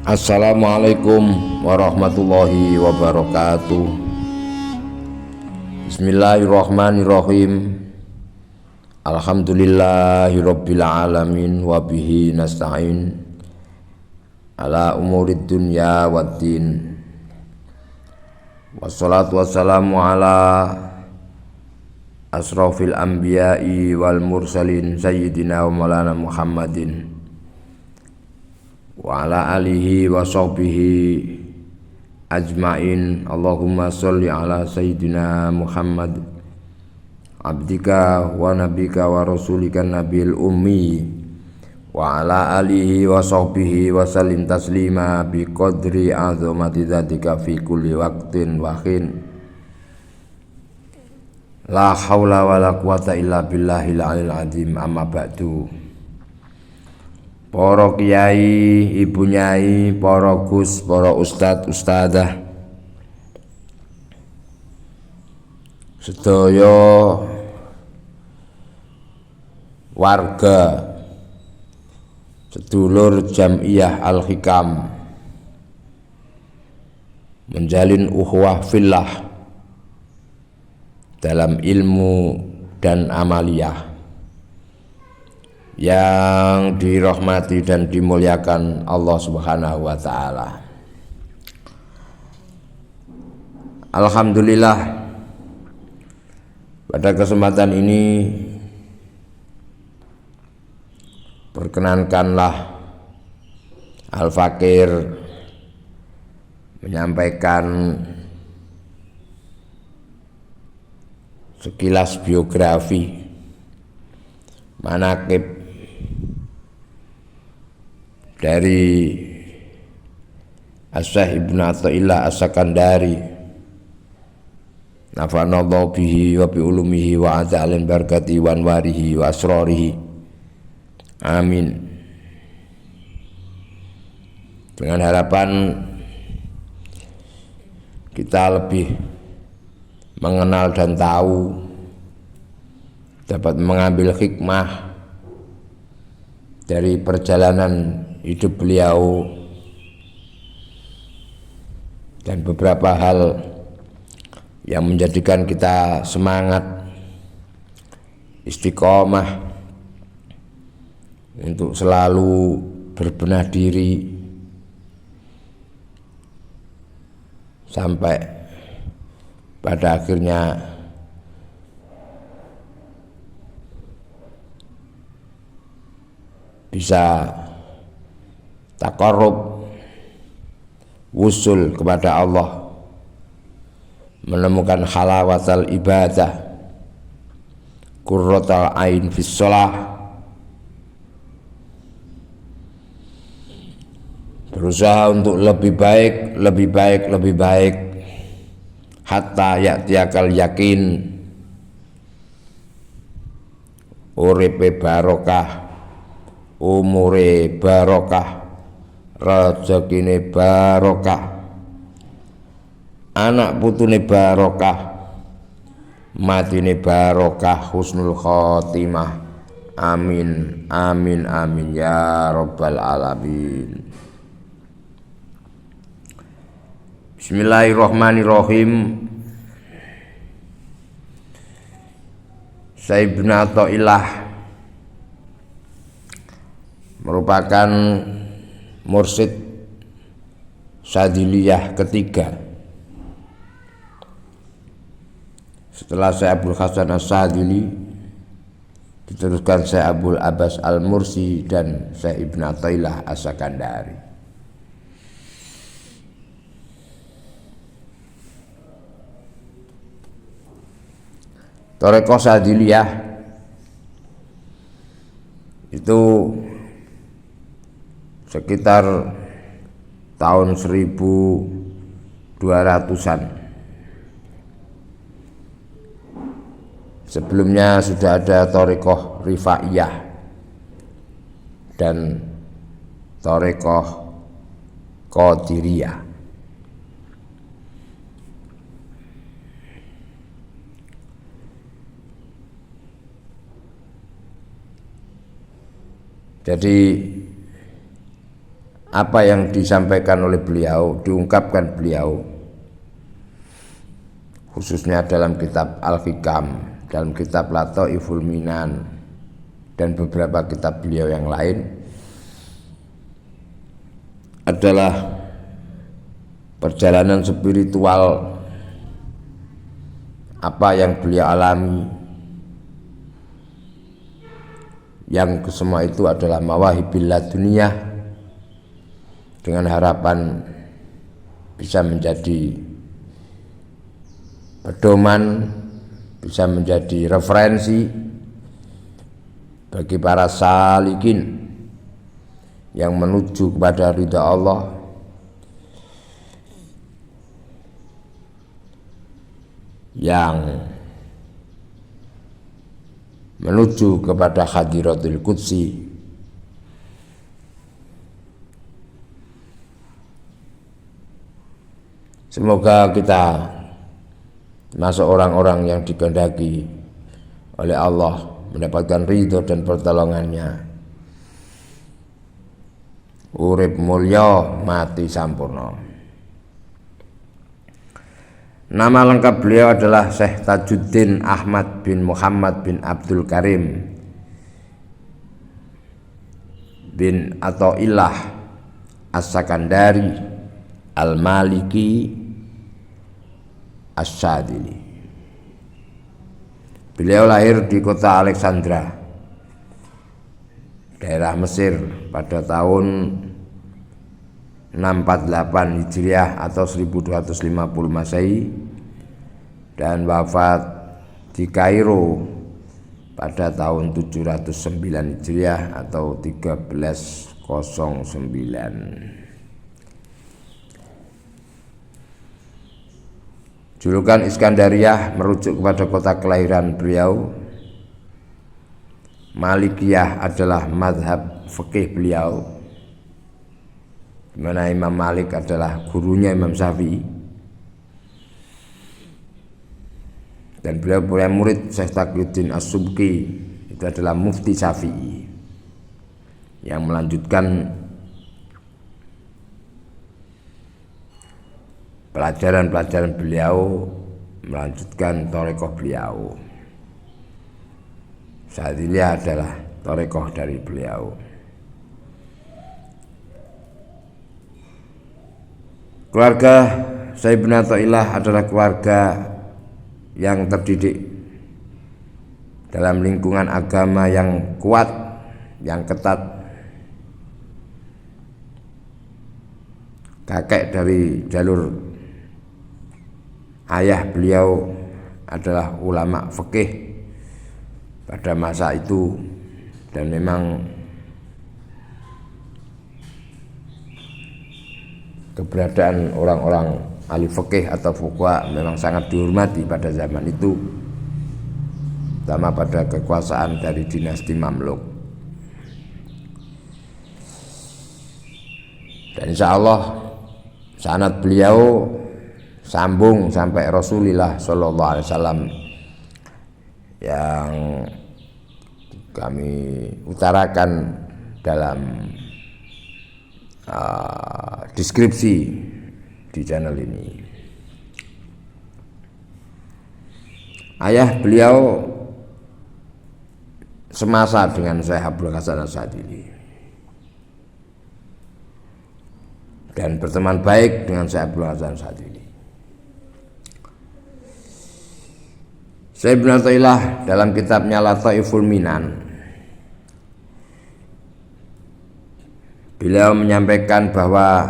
Assalamualaikum warahmatullahi wabarakatuh. Bismillahirrahmanirrahim. Alhamdulillahirabbil alamin wa bihi nasta'in ala umurid dunya waddin. Wassalatu wassalamu ala asrafil anbiya'i wal mursalin sayyidina wa maulana Muhammadin wa ala alihi wa sahbihi ajmain. Allahumma sholli ala sayyidina Muhammad abdika wa nabika wa rasulika nabil ummi wa ala alihi wa sahbihi wa sallim taslima bi qadri azamati dzatika fi kulli waqtin wa hin. La haula wa la quwata illa billahil aliyil azim. Amma ba'du. Para kiai, ibu nyai, para gus, para ustad, ustadzah, sedaya warga sedulur Jam'iyah Al-Hikam menjalin ukhuwah fillah dalam ilmu dan amaliyah yang dirahmati dan dimuliakan Allah Subhanahu wa taala. Alhamdulillah, pada kesempatan ini perkenankanlah Al-Fakir menyampaikan sekilas biografi manaqib dari As-Syaikh Ibnu Athaillah As-Sakandari, nafanallahu bihi wa bi ulumihi wa azalin barakati wa anwarihi wa asrarihi, amin. Dengan harapan kita lebih mengenal dan tahu, dapat mengambil hikmah dari perjalanan hidup beliau dan beberapa hal yang menjadikan kita semangat istiqomah untuk selalu berbenah diri sampai pada akhirnya bisa taqarrub, wusul kepada Allah, menemukan halawatal ibadah, qurratal ain fis shalah, berusaha untuk lebih baik hatta ya'tiyakal yakin, uripe barokah, umure barokah, rezekine barokah, anak putune barokah, matine barokah, husnul khotimah. Amin amin amin ya rabbal alamin. Bismillahirrahmanirrahim. Syekh Ibnu Athaillah merupakan mursyid Syadziliyah ketiga setelah Syekh Abdul Hasan As-Sadzili, diteruskan Syekh Abdul Abbas Al-Mursi dan Syekh Ibnu Athaillah As-Sakandari. Thariqah Syadziliyah itu sekitar tahun 1200-an. Sebelumnya sudah ada thariqah Rifaiyah dan thariqah Qadiriyah. Jadi apa yang disampaikan oleh beliau, diungkapkan beliau, khususnya dalam kitab Al-Hikam, dalam kitab Lataiful Minan, dan beberapa kitab beliau yang lain, adalah perjalanan spiritual apa yang beliau alami, yang semua itu adalah mawahibil laduniyah, dengan harapan bisa menjadi pedoman, bisa menjadi referensi bagi para salikin yang menuju kepada ridha Allah, yang menuju kepada hadiratul qudsi. Semoga kita masuk orang-orang yang dikehendaki oleh Allah, mendapatkan ridho dan pertolongannya. Urip mulya, mati sampurna. Nama lengkap beliau adalah Syekh Tajuddin Ahmad bin Muhammad bin Abdul Karim bin Athaillah As-Sakandari Al-Maliki Asy-Syadzili. Beliau lahir di kota Alexandra, daerah Mesir pada tahun 648 Hijriah atau 1250 Masehi, dan wafat di Kairo pada tahun 709 Hijriah atau 1309. Julukan Iskandariyah merujuk kepada kota kelahiran beliau. Malikiyah adalah mazhab fikih beliau, di mana Imam Malik adalah gurunya Imam Syafi'i, dan beliau punya murid Syekh Taqiyuddin As-Subki, itu adalah mufti Syafi'i yang melanjutkan pelajaran-pelajaran beliau, melanjutkan thariqah beliau. Syadziliyah adalah thariqah dari beliau. Keluarga Syekh Ibnu Athaillah adalah keluarga yang terdidik dalam lingkungan agama yang kuat, yang ketat. Kakek dari jalur ayah beliau adalah ulama fikih pada masa itu, dan memang keberadaan orang-orang ahli fikih atau fuqaha memang sangat dihormati pada zaman itu, terutama pada kekuasaan dari dinasti Mamluk. Dan insya Allah sanad beliau sambung sampai Rasulullah Sallallahu Alaihi Wasallam yang kami utarakan dalam deskripsi di channel ini. Ayah beliau semasa dengan Syekh Abdul Hasan Asy-Syadzili dan berteman baik dengan Syekh Abdul Hasan Asy-Syadzili. Syekh Ibnu Athaillah dalam kitabnya Lataiful Minan, beliau menyampaikan bahwa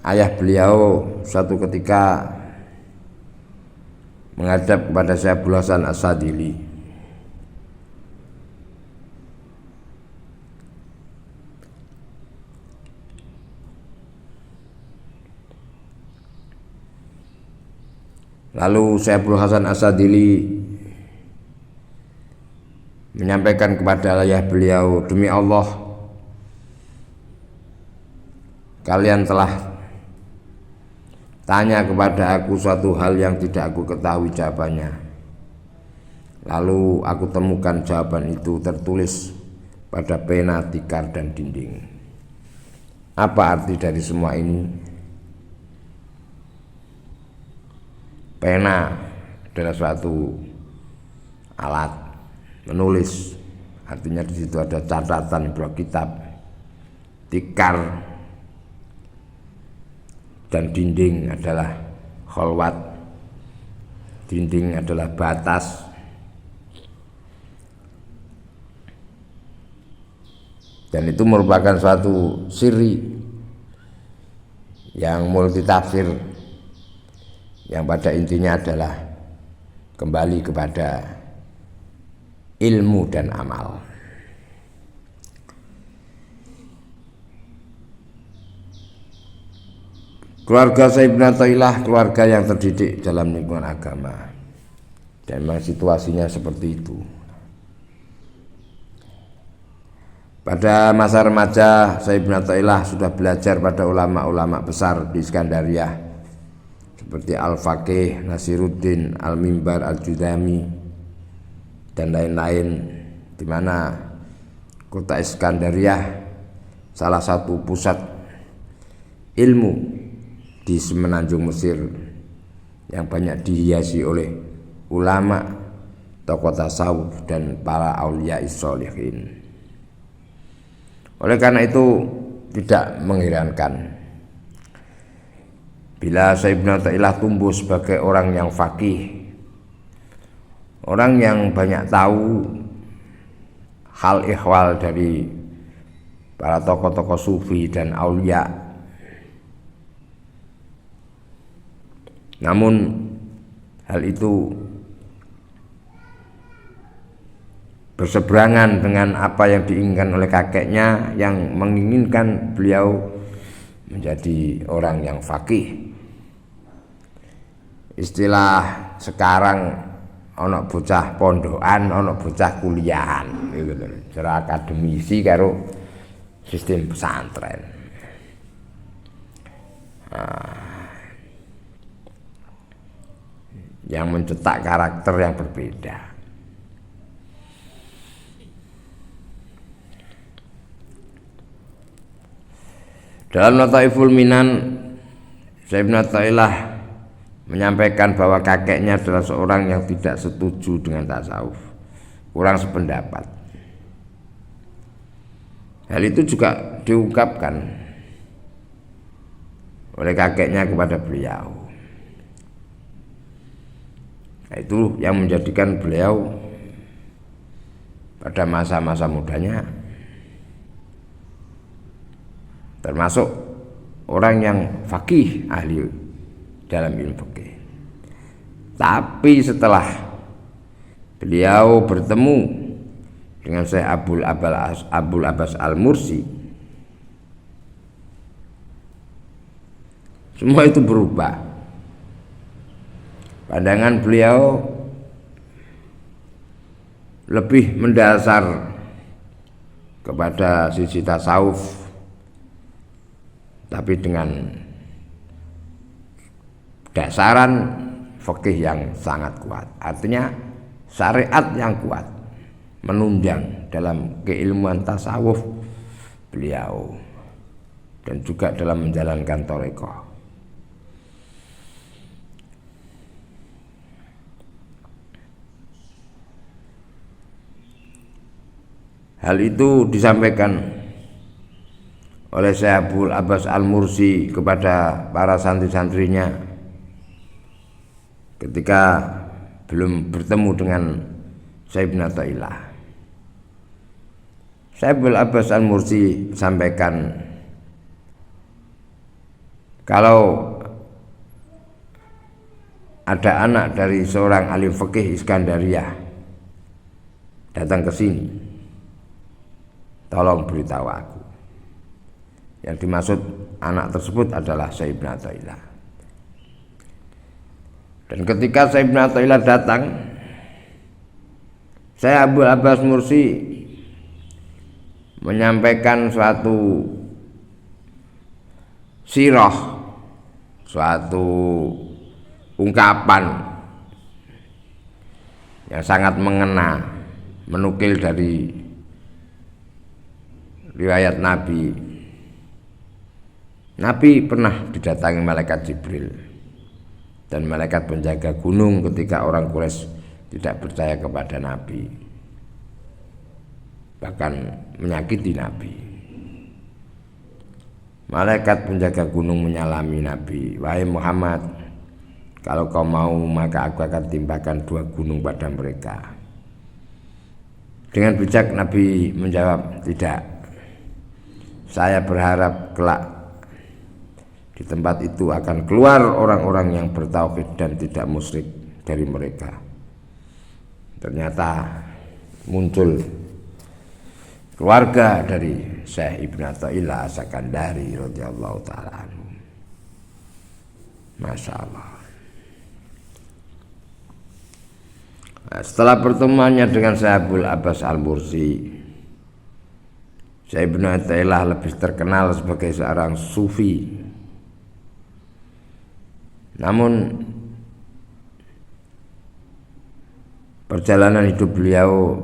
ayah beliau suatu ketika menghadap kepada Syekh Abdul Hasan Asy-Syadzili. Lalu Syekh Abdul Hasan Asy-Syadzili menyampaikan kepada ayah beliau, "Demi Allah, kalian telah tanya kepada aku suatu hal yang tidak aku ketahui jawabannya. Lalu aku temukan jawaban itu tertulis pada pena, tikar, dan dinding. Apa arti dari semua ini? Pena adalah suatu alat menulis, artinya di situ ada catatan buah kitab. Tikar dan dinding adalah kholwat, dinding adalah batas. Dan itu merupakan suatu siri yang multitafsir, yang pada intinya adalah kembali kepada ilmu dan amal. Keluarga Syekh Ibnu Athaillah keluarga yang terdidik dalam lingkungan agama, dan memang situasinya seperti itu. Pada masa remaja, Syekh Ibnu Athaillah sudah belajar pada ulama-ulama besar di Iskandaria seperti Al-Faqih, Nasiruddin, Al-Mimbar, Al-Judami dan lain-lain, di mana kota Iskandaria salah satu pusat ilmu di semenanjung Mesir yang banyak dihiasi oleh ulama, tokoh tasawuf dan para auliya sholihin. Oleh karena itu tidak mengherankan bila Syekh Ibnu Athaillah tumbuh sebagai orang yang faqih, orang yang banyak tahu hal ihwal dari para tokoh-tokoh sufi dan aulia. Namun hal itu berseberangan dengan apa yang diinginkan oleh kakeknya yang menginginkan beliau menjadi orang yang faqih. Istilah sekarang ono bocah pondokan, ono bocah kuliahan, gitu. Cara akademisi karo sistem pesantren. Yang mencetak karakter yang berbeda. Dalam Lataiful Minan, Syekh Ibnu Athaillah menyampaikan bahwa kakeknya adalah seorang yang tidak setuju dengan tasawuf, kurang sependapat. Hal itu juga diungkapkan oleh kakeknya kepada beliau. Nah, itu yang menjadikan beliau pada masa-masa mudanya termasuk orang yang faqih, ahli dalam ilmu fikih. Tapi setelah beliau bertemu dengan Syekh Abul Abbas Al-Mursi, semua itu berubah. Pandangan beliau lebih mendasar kepada sisi tasawuf, tapi dengan dasaran fikih yang sangat kuat. Artinya syariat yang kuat menunjang dalam keilmuan tasawuf beliau dan juga dalam menjalankan thariqah. Hal itu disampaikan oleh Syekh Abul Abbas Al-Mursi kepada para santri-santrinya ketika belum bertemu dengan Syekh Ibnu Athaillah. Syekh Abul Abbas Al-Mursi sampaikan, kalau ada anak dari seorang alim fikih Iskandaria datang ke sini, tolong beritahu aku. Yang dimaksud anak tersebut adalah Syekh Ibnu Athaillah. Dan ketika Syekh Ibnu Athaillah datang, Syekh Abul Abbas Mursi menyampaikan suatu sirah, suatu ungkapan yang sangat mengena, menukil dari riwayat Nabi Nabi pernah didatangi malaikat Jibril dan malaikat penjaga gunung ketika orang Quraisy tidak percaya kepada Nabi, bahkan menyakiti Nabi. Malaikat penjaga gunung menyalami Nabi, "Wahai Muhammad, kalau kau mau maka aku akan timpakan 2 gunung pada mereka." Dengan bijak Nabi menjawab, "Tidak, saya berharap kelak di tempat itu akan keluar orang-orang yang bertauhid dan tidak musyrik dari mereka." Ternyata muncul keluarga dari Syekh Ibnu Athaillah As-Sakandari radhiyallahu taala anhu. Masya Allah. Nah, setelah pertemuannya dengan Syekh Abul Abbas Al-Mursi, Syekh Ibnu Athaillah lebih terkenal sebagai seorang sufi. Namun perjalanan hidup beliau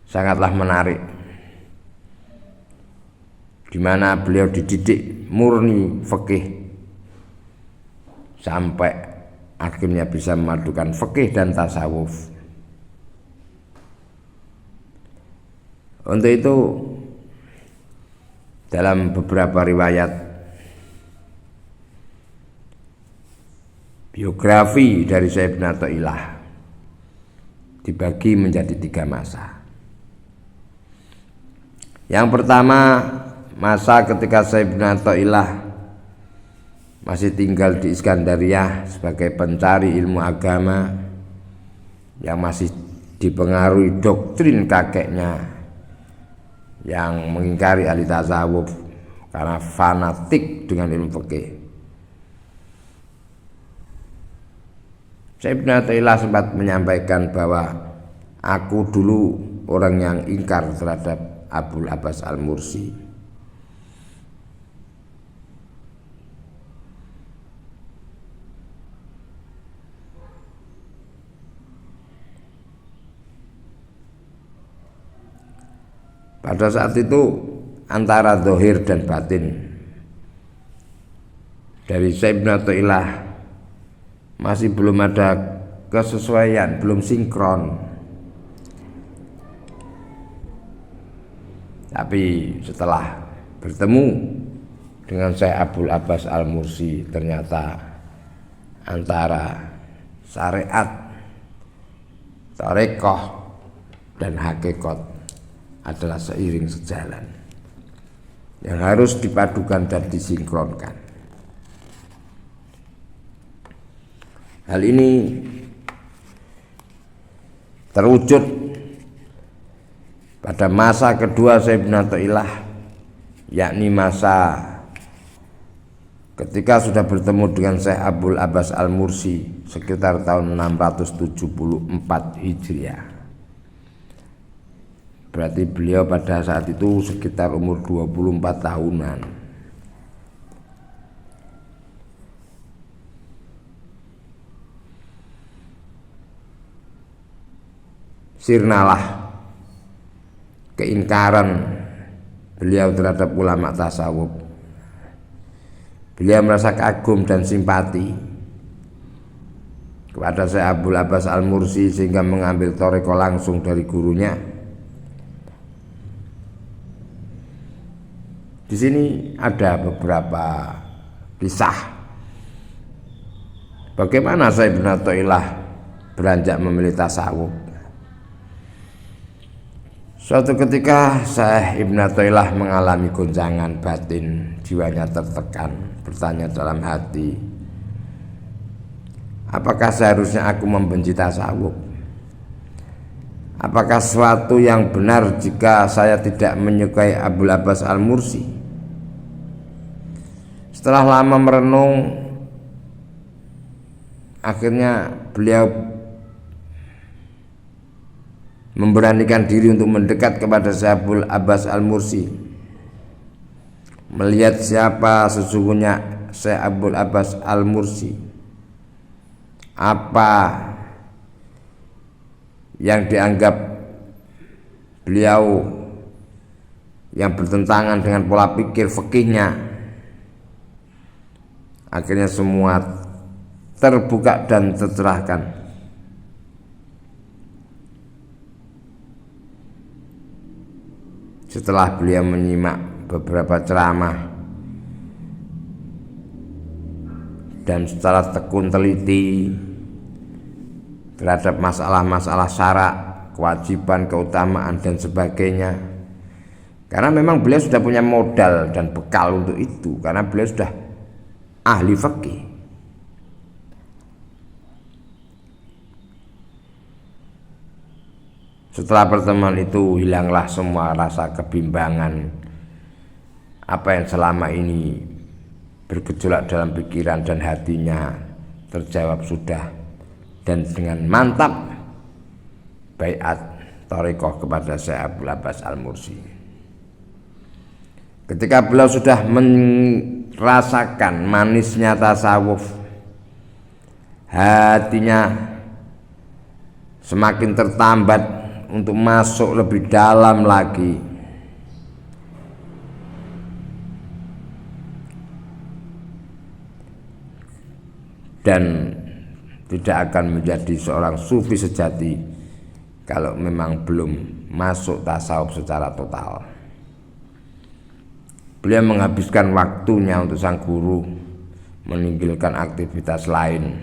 sangatlah menarik, di mana beliau dididik murni fikih sampai akhirnya bisa memadukan fikih dan tasawuf. Untuk itu dalam beberapa riwayat biografi dari Syekh Ibnu Athaillah dibagi menjadi 3 masa. Yang pertama, masa ketika Syekh Ibnu Athaillah masih tinggal di Iskandariyah sebagai pencari ilmu agama yang masih dipengaruhi doktrin kakeknya yang mengingkari ahli tasawuf karena fanatik dengan ilmu fikih. Syekh Ibnu Athaillah sempat menyampaikan bahwa aku dulu orang yang ingkar terhadap Abul Abbas Al-Mursi. Pada saat itu antara zahir dan batin dari Syekh Ibnu Athaillah masih belum ada kesesuaian, belum sinkron. Tapi setelah bertemu dengan Syekh Abul Abbas Al-Mursi, ternyata antara syariat, tarekoh dan hakikat adalah seiring sejalan yang harus dipadukan dan disinkronkan. Hal ini terwujud pada masa kedua Syekh Ibnu Athaillah, yakni masa ketika sudah bertemu dengan Syekh Abul Abbas Al-Mursi sekitar tahun 674 Hijriah. Berarti beliau pada saat itu sekitar umur 24 tahunan. Sirnalah keingkaran beliau terhadap ulama tasawuf. Beliau merasa kagum dan simpati kepada Syekh Abul Abbas Al-Mursi sehingga mengambil thariqah langsung dari gurunya. Di sini ada beberapa kisah bagaimana Syekh Ibnu Athaillah beranjak memilih tasawuf. Suatu ketika Syekh Ibnu Athaillah mengalami goncangan batin, jiwanya tertekan, bertanya dalam hati, apakah seharusnya aku membenci tasawuf? Apakah sesuatu yang benar jika saya tidak menyukai Abul Abbas Al-Mursi? Setelah lama merenung, akhirnya beliau memberanikan diri untuk mendekat kepada Syekh Abul Abbas Al-Mursi, melihat siapa sesungguhnya Syekh Abul Abbas Al-Mursi, apa yang dianggap beliau yang bertentangan dengan pola pikir fikihnya, akhirnya semua terbuka dan tercerahkan. Setelah beliau menyimak beberapa ceramah dan secara tekun teliti terhadap masalah-masalah syarak, kewajiban, keutamaan dan sebagainya. Karena memang beliau sudah punya modal dan bekal untuk itu, karena beliau sudah ahli fikih. Setelah pertemuan itu hilanglah semua rasa kebimbangan apa yang selama ini bergejolak dalam pikiran dan hatinya, terjawab sudah, dan dengan mantap baiat thariqah kepada Syekh Abdul Abbas Al-Mursi. Ketika beliau sudah merasakan manisnya tasawuf, hatinya semakin tertambat untuk masuk lebih dalam lagi. Dan tidak akan menjadi seorang sufi sejati kalau memang belum masuk tasawuf secara total. Beliau menghabiskan waktunya untuk sang guru, meninggalkan aktivitas lain,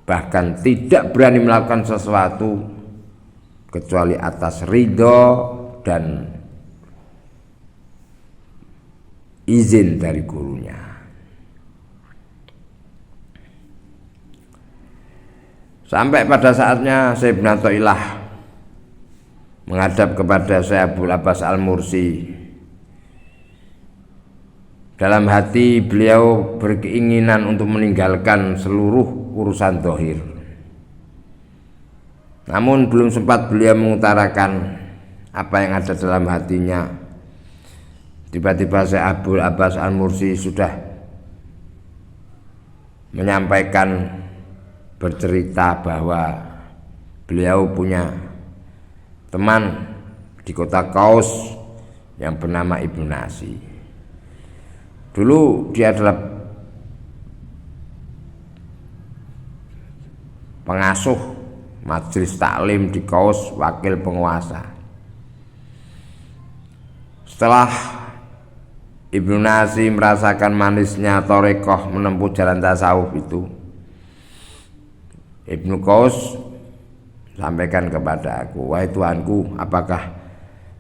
bahkan tidak berani melakukan sesuatu kecuali atas ridho dan izin dari gurunya. Sampai pada saatnya Syekh Ibnu Athaillah menghadap kepada Syekh Abdul Abbas Al-Mursi. Dalam hati beliau berkeinginan untuk meninggalkan seluruh urusan zahir. Namun belum sempat beliau mengutarakan apa yang ada dalam hatinya, tiba-tiba Syekh Abdul Abbas Al-Mursi sudah menyampaikan, bercerita bahwa beliau punya teman di kota Kaus yang bernama Ibnu Nasi. Dulu dia adalah pengasuh majelis taklim di Kaus, wakil penguasa. Setelah Ibnu Nasi merasakan manisnya thariqah menempuh jalan tasawuf itu, Ibnu Kaus sampaikan kepada aku, wahai Tuanku, apakah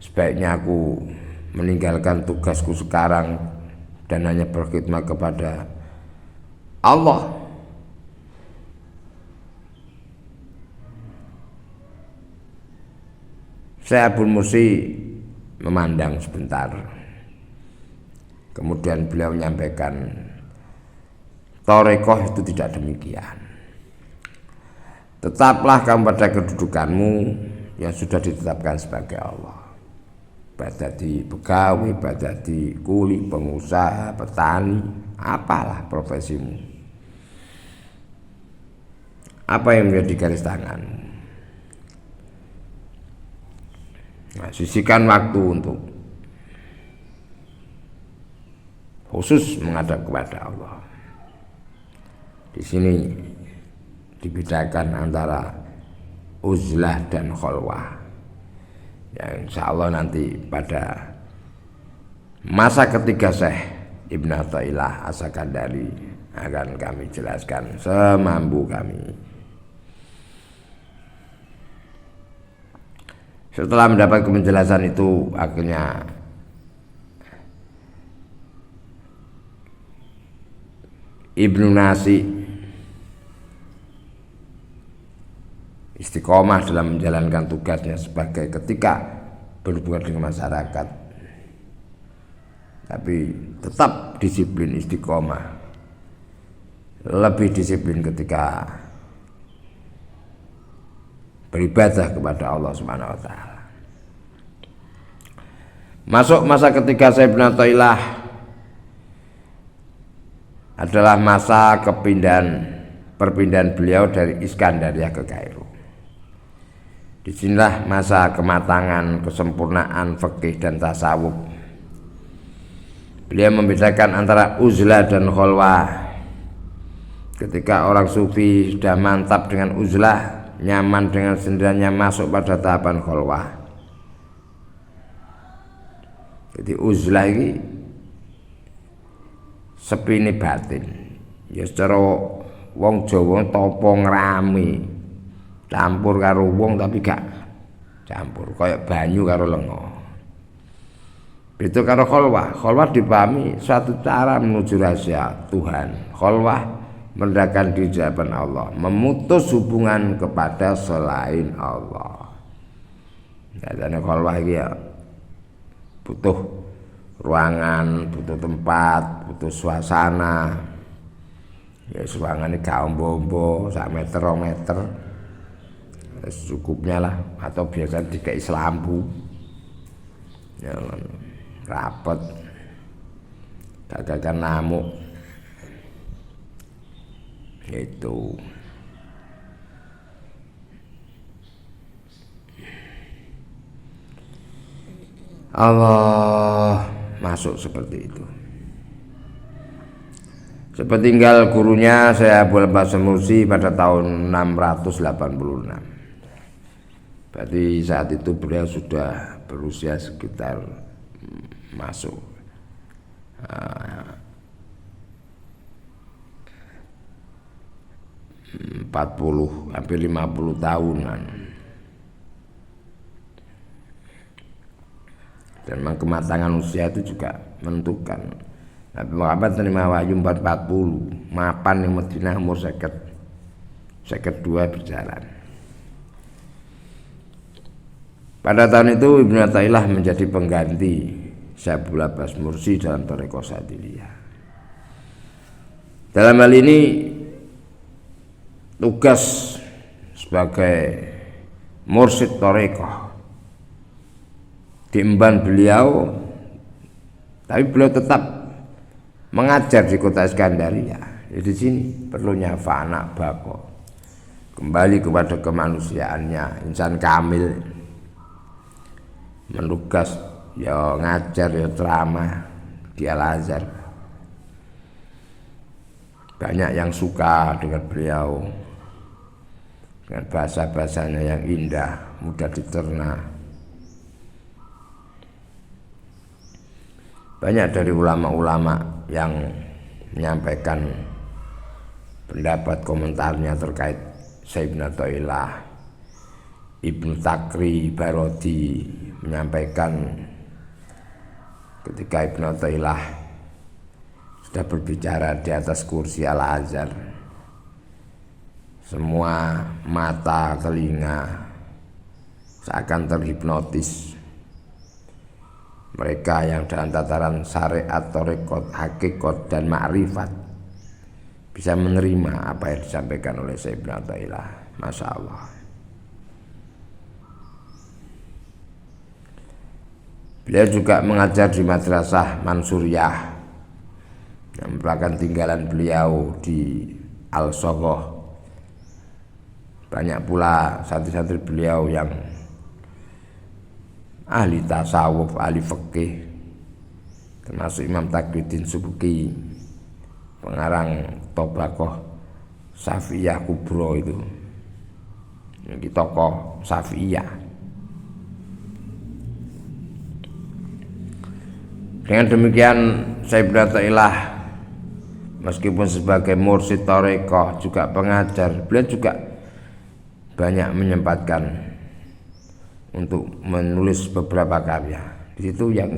sebaiknya aku meninggalkan tugasku sekarang dan hanya berkhidmat kepada Allah? Syekh Abdul Mursi memandang sebentar, kemudian beliau menyampaikan, thariqah itu tidak demikian. Tetaplah kamu pada kedudukanmu yang sudah ditetapkan sebagai Allah. Badati pegawai, badati kuli, pengusaha, petani, apalah profesimu, apa yang menjadi garis tanganmu. Nah, sisihkan waktu untuk khusus menghadap kepada Allah. Di sini dibedakan antara uzlah dan khalwah, yang insya Allah nanti pada masa ketiga Syekh Ibnu Athaillah As-Sakandari akan kami jelaskan semampu kami. Setelah mendapat penjelasan itu, akhirnya Ibnu Nasi istiqomah dalam menjalankan tugasnya sebagai ketika berhubungan dengan masyarakat, tapi tetap disiplin, istiqomah, lebih disiplin ketika beribadah kepada Allah Subhanahu wa taala. Masuk masa ketiga Syekh Ibnu Athaillah adalah masa perpindahan beliau dari Iskandaria ke Kairo. Disinilah masa kematangan, kesempurnaan fikih dan tasawuf. Beliau membedakan antara uzlah dan khalwah. Ketika orang sufi sudah mantap dengan uzlah, nyaman dengan sendiriannya, masuk pada tahapan khalwah. Jadi uzlah ini sepine batin. Ya secara wong Jawa topo ngrami, campur karo wong tapi gak campur, kayak banyu karo lenga. Itu karo khalwah. Khalwah dipahami suatu cara menuju rahasia Tuhan. Khalwah merendahkan diri di hadapan Allah, memutus hubungan kepada selain Allah. Jadi khalwah iki ya butuh ruangan, butuh tempat, butuh suasana. Ya ruangannya gak ombo-ombo, sak meter 2 meter. Secukupnya lah, atau biasa dikei lampu. Ya, rapet, gak namuk. Itu Allah masuk seperti itu. Sepeninggal gurunya saya Abu Abbas Mursi pada tahun 686. Berarti saat itu beliau sudah berusia sekitar masuk 40 hampir 50 tahunan. Dan memang kematangan usia itu juga menentukan. Nabi Muhammad terima wahyu 440, mapan yang Madinah umur 52 berjalan. Pada tahun itu Ibnu Athaillah menjadi pengganti Syekh Abdul Abbas Mursi dalam Thariqah Sadiliyah. Dalam hal ini tugas sebagai mursyid Thariqah diemban beliau, tapi beliau tetap mengajar di kota Iskandaria. Di sini perlunya fana bako, kembali kepada kemanusiaannya, insan kamil, menugas ya ngajar ya ceramah di Al-Azhar. Banyak yang suka dengan beliau, dengan bahasa-bahasanya yang indah, mudah dicerna. Banyak dari ulama-ulama yang menyampaikan pendapat komentarnya terkait Syekh Ibnu Athaillah. Ibnu Takri Barodi menyampaikan ketika Ibnu Athaillah sudah berbicara di atas kursi Al-Azhar, semua mata, telinga seakan terhipnotis. Mereka yang dalam tataran syariat, thariqat, hakikat dan ma'rifat bisa menerima apa yang disampaikan oleh Syekh Ibnu Athaillah. Masya Allah. Beliau juga mengajar di Madrasah Mansuriyah yang merupakan tinggalan beliau di Al-Soghoh. Banyak pula santri-santri beliau yang ahli tasawuf, ahli fikih, termasuk Imam Taqiyuddin Subki, pengarang Tobaqoh Syafi'iyah Kubro itu, ini tokoh Syafi'iyah. Dengan demikian Syekh Ibnu Athaillah meskipun sebagai mursyid thariqah juga pengajar, beliau juga banyak menyempatkan untuk menulis beberapa karya. Di situ yang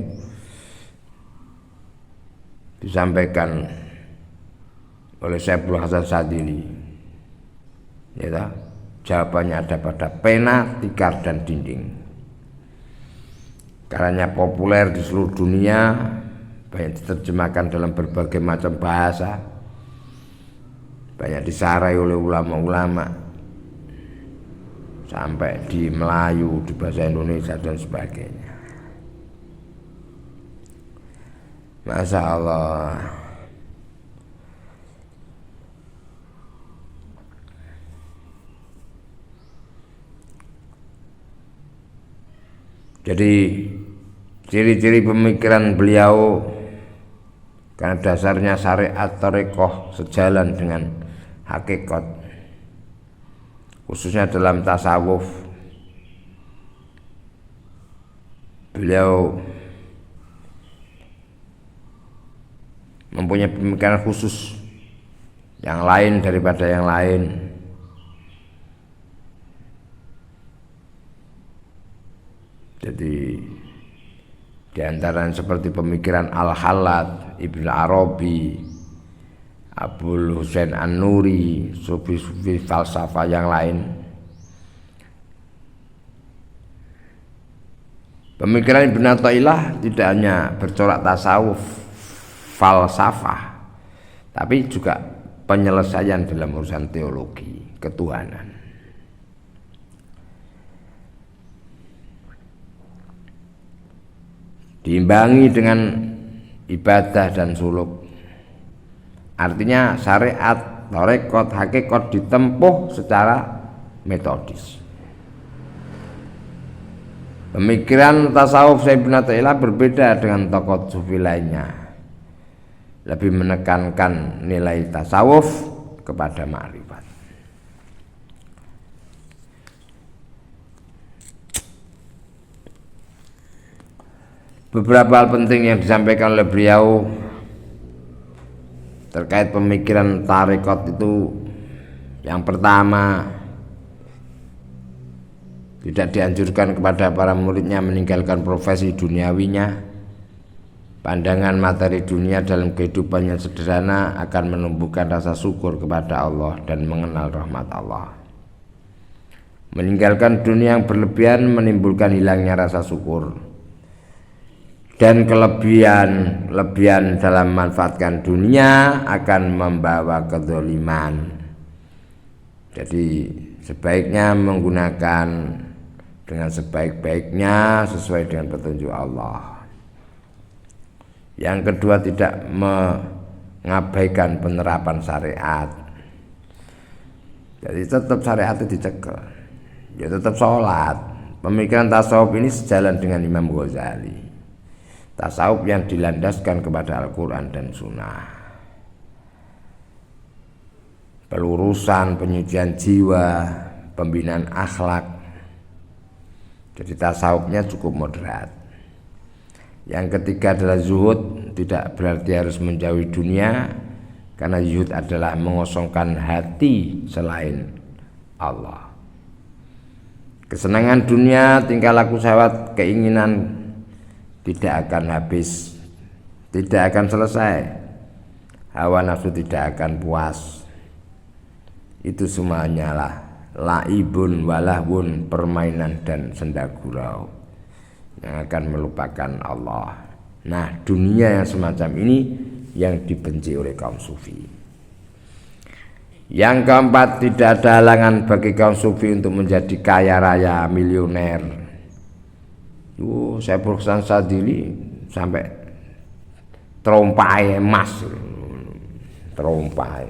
disampaikan oleh Syekh Abdul Hasan Sadili, ya, jawabannya ada pada pena, tikar dan dinding. Karyanya populer di seluruh dunia, banyak diterjemahkan dalam berbagai macam bahasa, banyak disarai oleh ulama-ulama sampai di Melayu, di bahasa Indonesia dan sebagainya. Masya Allah. Jadi ciri-ciri pemikiran beliau karena dasarnya syariat thariqah sejalan dengan hakikat, khususnya dalam tasawuf. Beliau mempunyai pemikiran khusus yang lain daripada yang lain. Jadi di antara seperti pemikiran Al-Hallaj, Ibnu Arabi, Abul Husain An-Nuri, sufi-sufi falsafah yang lain. Pemikiran Ibnu Athaillah tidak hanya bercorak tasawuf, falsafah, tapi juga penyelesaian dalam urusan teologi ketuhanan. Diimbangi dengan ibadah dan suluk. Artinya syariat, thariqat, hakikat ditempuh secara metodis. Pemikiran tasawuf Ibnu Athaillah berbeda dengan tokoh sufi lainnya. Lebih menekankan nilai tasawuf kepada ma'rifat. Beberapa hal penting yang disampaikan oleh beliau terkait pemikiran tarekat itu, yang pertama, tidak dianjurkan kepada para muridnya meninggalkan profesi duniawinya. Pandangan materi dunia dalam kehidupan yang sederhana akan menumbuhkan rasa syukur kepada Allah dan mengenal rahmat Allah. Meninggalkan dunia yang berlebihan menimbulkan hilangnya rasa syukur, dan kelebihan dalam memanfaatkan dunia akan membawa kedzaliman. Jadi sebaiknya menggunakan dengan sebaik-baiknya sesuai dengan petunjuk Allah. Yang kedua, tidak mengabaikan penerapan syariat. Jadi tetap syariat itu dicekel, ya tetap sholat. Pemikiran tasawuf ini sejalan dengan Imam Ghazali. Tasawuf yang dilandaskan kepada Al-Quran dan Sunnah. Pelurusan, penyucian jiwa, pembinaan akhlak. Jadi tasawufnya cukup moderat. Yang ketiga adalah zuhud, tidak berarti harus menjauhi dunia, karena zuhud adalah mengosongkan hati selain Allah. Kesenangan dunia, tingkah laku syahwat, keinginan tidak akan habis, tidak akan selesai. Hawa nafsu tidak akan puas. Itu semuanya lah laibun walahun, permainan dan senda gurau yang akan melupakan Allah. Nah, dunia yang semacam ini yang dibenci oleh kaum sufi. Yang keempat, tidak ada halangan bagi kaum sufi untuk menjadi kaya raya, miliuner. Saya Hasan Sadili sampai terompai emas, terompai.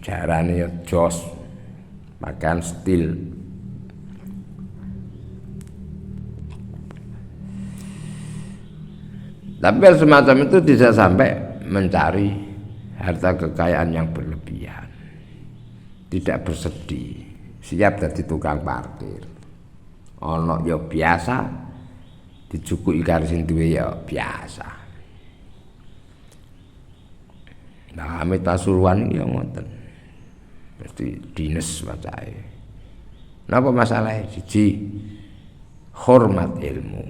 Jarane ya jos, makan stil. Tapi semacam itu tidak sampai mencari harta kekayaan yang berlebihan, tidak bersedih, siap jadi tukang parkir. Ono ya biasa, dicukuki karo sing duwe ya biasa. Nah, Amit Pasuruan ya ngoten. Mesti dinas wacahe. Napa masalahnya? Siji, hormat ilmu.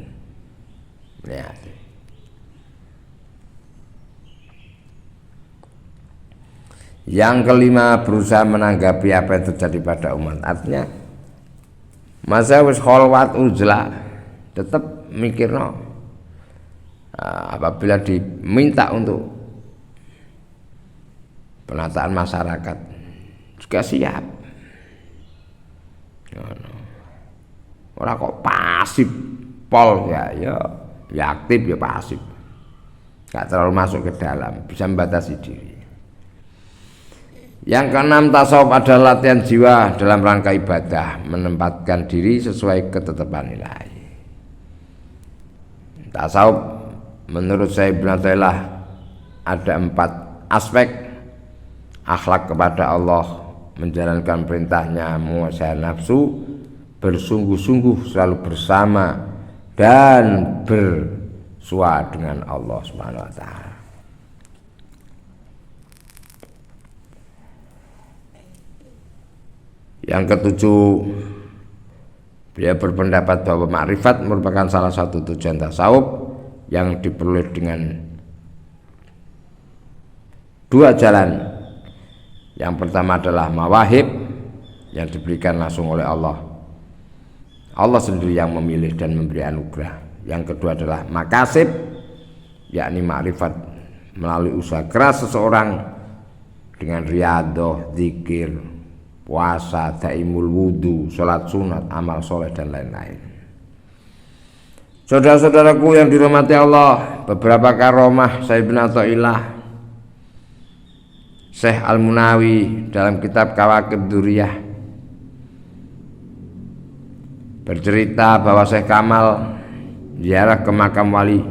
Ya. Yang kelima, berusaha menanggapi apa yang terjadi pada umat. Artinya masa wis kholwat uzlah, tetap mikirno. Apabila diminta untuk penataan masyarakat juga siap. Ora kok pasif pol ya aktif ya pasif. Gak terlalu masuk ke dalam, bisa membatasi diri. Yang keenam, tasawuf adalah latihan jiwa dalam rangka ibadah, menempatkan diri sesuai ketetapan ilahi. Tasawuf menurut saya Ibnu Athaillah ada 4 aspek akhlak kepada Allah: menjalankan perintahnya, menguasai nafsu, bersungguh-sungguh selalu bersama, dan bersua dengan Allah Subhanahu wa taala. Yang ketujuh, beliau berpendapat bahwa makrifat merupakan salah satu tujuan tasawuf yang diperoleh dengan 2 jalan. Yang pertama adalah mawahib yang diberikan langsung oleh Allah. Allah sendiri yang memilih dan memberi anugerah. Yang kedua adalah makasib, yakni makrifat melalui usaha keras seseorang dengan riyadhah, zikir, puasa, daimul wudu, sholat sunat, amal soleh, dan lain-lain. Saudara-saudaraku yang dirahmati Allah, beberapa karomah Sayyidina Athaillah Syekh Al-Munawi dalam kitab Kawakib Duriyah bercerita bahwa Syekh Kamal ziarah ke makam wali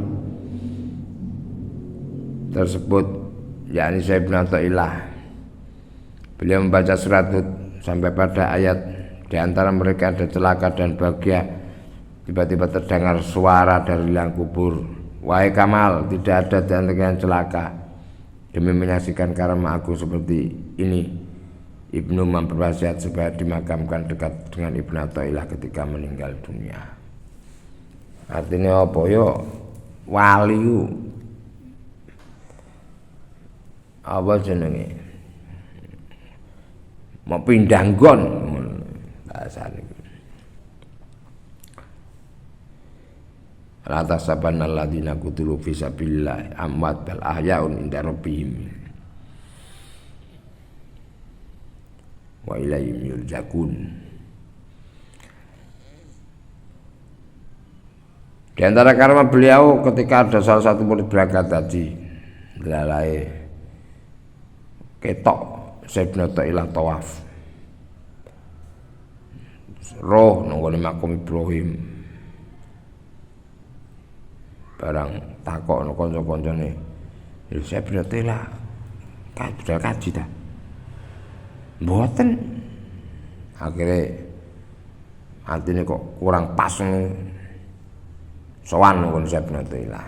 tersebut, yakni Sayyidina Athaillah. Beliau membaca surat Hud sampai pada ayat di antara mereka ada celaka dan bahagia. Tiba-tiba terdengar suara dari liang kubur, "Wahai Kamal, tidak ada di antara yang celaka. Demi menyaksikan karama aku seperti ini, Ibnu memperwasiat supaya dimakamkan dekat dengan Ibnu Athaillah ketika meninggal dunia." Artinya apa yo? Wali apa jenenge? Mau pindah nggon bahasane. La tasabanna alladziina qutilu fi sabilillah amwat bal ahya'un inda rabbihim wa ilaihim yurja'un. Di antara karma beliau ketika ada salah satu murid berangkat haji, lalai ketok Sayyidina Athaillah tawaf roh nang makam Ibrahim. Barang takok no kanca-kancane, "Lho Sayyidina Athaillah budal kaji ta?" "Mboten." Akhirnya atine kok kurang pas sowan nang Sayyidina Athaillah.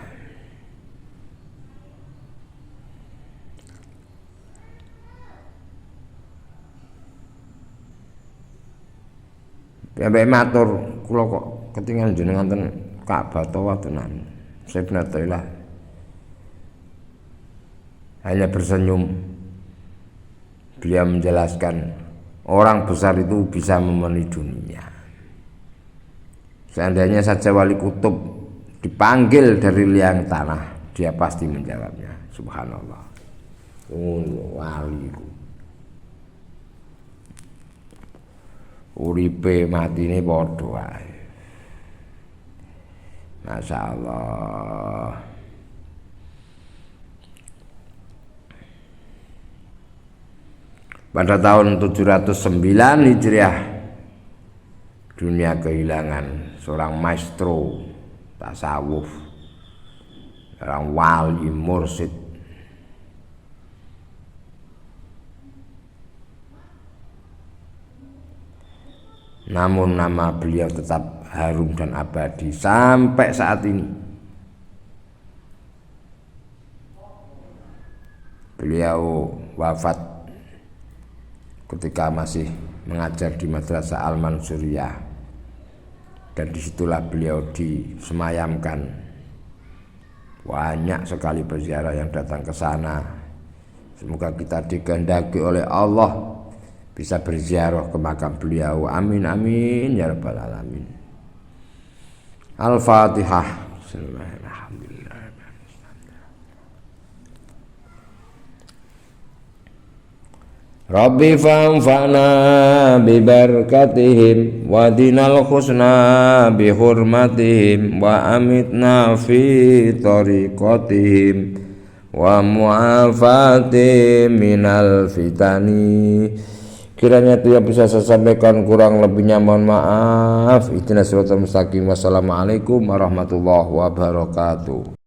Sampai matur, "Kula kok ketinggalan jenengan ten Ka'bah tawaf tenan." Sayyidina Athaillah hanya tersenyum. Beliau menjelaskan, orang besar itu bisa memenuhi dunia. Seandainya saja wali kutub dipanggil dari liang tanah, dia pasti menjawabnya. Subhanallah. Wali uripe matine padha wae. Masya Allah. Pada tahun 709 Hijriah, dunia kehilangan seorang maestro tasawuf, seorang wali mursyid. Namun nama beliau tetap harum dan abadi sampai saat ini. Beliau wafat ketika masih mengajar di Madrasah Al-Mansuriyah, dan disitulah beliau disemayamkan. Banyak sekali peziarah yang datang ke sana. Semoga kita dikehendaki oleh Allah bisa berziarah ke makam beliau. Amin amin ya rabbal alamin. Al-Fatihah. Bismillahirrahmanirrahim. Rabbi fanfa'na bi barakatihim wa dinal husna bi hurmatihim wa amitna fi tariqatihim wa mu'afati minal fitani. Kiranya itu yang bisa saya sampaikan, kurang lebihnya mohon maaf. Ihdinas siratal mustaqim. Wassalamualaikum warahmatullahi wabarakatuh.